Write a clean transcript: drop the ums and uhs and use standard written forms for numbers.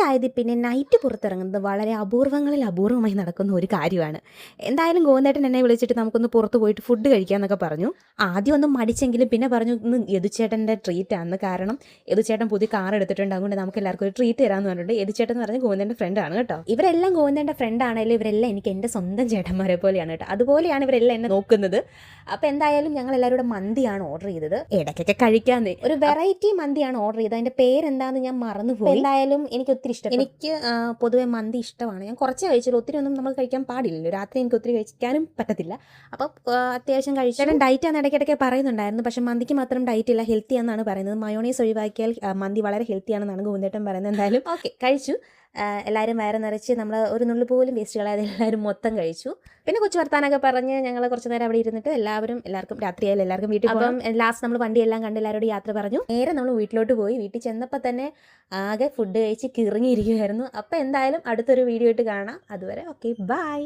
ആയതിൽ പിന്നെ നൈറ്റ് പുറത്തിറങ്ങുന്നത് വളരെ അപൂർവങ്ങളിൽ അപൂർവമായി നടക്കുന്ന ഒരു കാര്യമാണ്. എന്തായാലും ഗോവിന്ദേട്ടൻ എന്നെ വിളിച്ചിട്ട് നമുക്കൊന്ന് പുറത്ത് പോയിട്ട് ഫുഡ് കഴിക്കാമെന്നൊക്കെ പറഞ്ഞു. ആദ്യം ഒന്നും മടിച്ചെങ്കിലും പിന്നെ പറഞ്ഞു ഇന്ന് യദുച്ചേട്ടൻ്റെ ട്രീറ്റാണ്. കാരണം യദുച്ചേട്ടൻ പുതിയ കാർ എടുത്തിട്ടുണ്ട്, അതുകൊണ്ട് നമുക്ക് എല്ലാവർക്കും ഒരു ട്രീറ്റ് തരാമെന്ന് പറഞ്ഞിട്ട് യദുച്ചേട്ടൻ എന്ന് പറഞ്ഞാൽ ഗോവിന്ദേൻ്റെ ഫ്രണ്ടാണ് കേട്ടോ. ഇവരെല്ലാം ഗോവിന്ദേൻ്റെ ഫ്രണ്ട് ആണെങ്കിലും ഇവരെല്ലാം എനിക്ക് എൻ്റെ സ്വന്തം ചേട്ടന്മാരെ പോലെയാണ് കേട്ടോ. അതുപോലെയാണ് ഇവരെല്ലാം എന്നെ നോക്കുന്നത്. അപ്പോൾ എന്തായാലും ഞങ്ങൾ എല്ലാവരും മന്തിയാണ് ഓർഡർ ചെയ്തത്. ഇടയ്ക്കൊക്കെ കഴിക്കാമെന്നേ ഒരു വെറൈറ്റി മന്തിയാണ് ഓർഡർ ചെയ്തത്. അതിൻ്റെ പേരെന്താണെന്ന് ഞാൻ മറന്നുപോയി. എന്തായാലും എനിക്ക് ഒത്തിരി ഇഷ്ടം. എനിക്ക് പൊതുവെ മന്തി ഇഷ്ടമാണ്. ഞാൻ കുറച്ചേ കഴിച്ചുള്ളൂ, ഒത്തിരി ഒന്നും നമ്മൾ കഴിക്കാൻ പാടില്ലല്ലോ. രാത്രി എനിക്ക് ഒത്തിരി കഴിക്കാനും പറ്റത്തില്ല. അപ്പോൾ അത്യാവശ്യം കഴിച്ചാലും ഡയറ്റ് ആണ് ഇടയ്ക്കിടയ്ക്ക് പറയുന്നുണ്ടായിരുന്നു. പക്ഷേ മന്തിക്ക് മാത്രം ഡയറ്റ് ഇല്ല, ഹെൽത്തി ആണെന്നാണ് പറയുന്നത്. മയോണൈസ് ഒഴിവാക്കിയാൽ മന്തി വളരെ ഹെൽത്തി ആണെന്നാണ് ഗോവിന്ദേട്ടൻ പറയുന്നത്. എന്തായാലും ഓക്കെ കഴിച്ചു. എല്ലാവരും വയറ് നിറച്ച് നമ്മൾ ഒരു നുള്ളു പോലും വേസ്റ്റ് കളയാതെ എല്ലാവരും മൊത്തം കഴിച്ചു. പിന്നെ കൊച്ചു വർത്താനൊക്കെ പറഞ്ഞ് ഞങ്ങൾ കുറച്ച് നേരം അവിടെ ഇരുന്നിട്ട് എല്ലാവർക്കും രാത്രിയായാലും എല്ലാവർക്കും വീട്ടിൽ പോകാം. ലാസ്റ്റ് നമ്മൾ വണ്ടിയെല്ലാം കണ്ട് എല്ലാവരോടും യാത്ര പറഞ്ഞു. നേരെ നമ്മൾ വീട്ടിലോട്ട് പോയി. വീട്ടിൽ ചെന്നപ്പോൾ തന്നെ ആകെ ഫുഡ് കഴിച്ച് കിറങ്ങിയിരിക്കുമായിരുന്നു. അപ്പോൾ എന്തായാലും അടുത്തൊരു വീഡിയോ ആയിട്ട് കാണാം. അതുവരെ ഓക്കെ, ബൈ.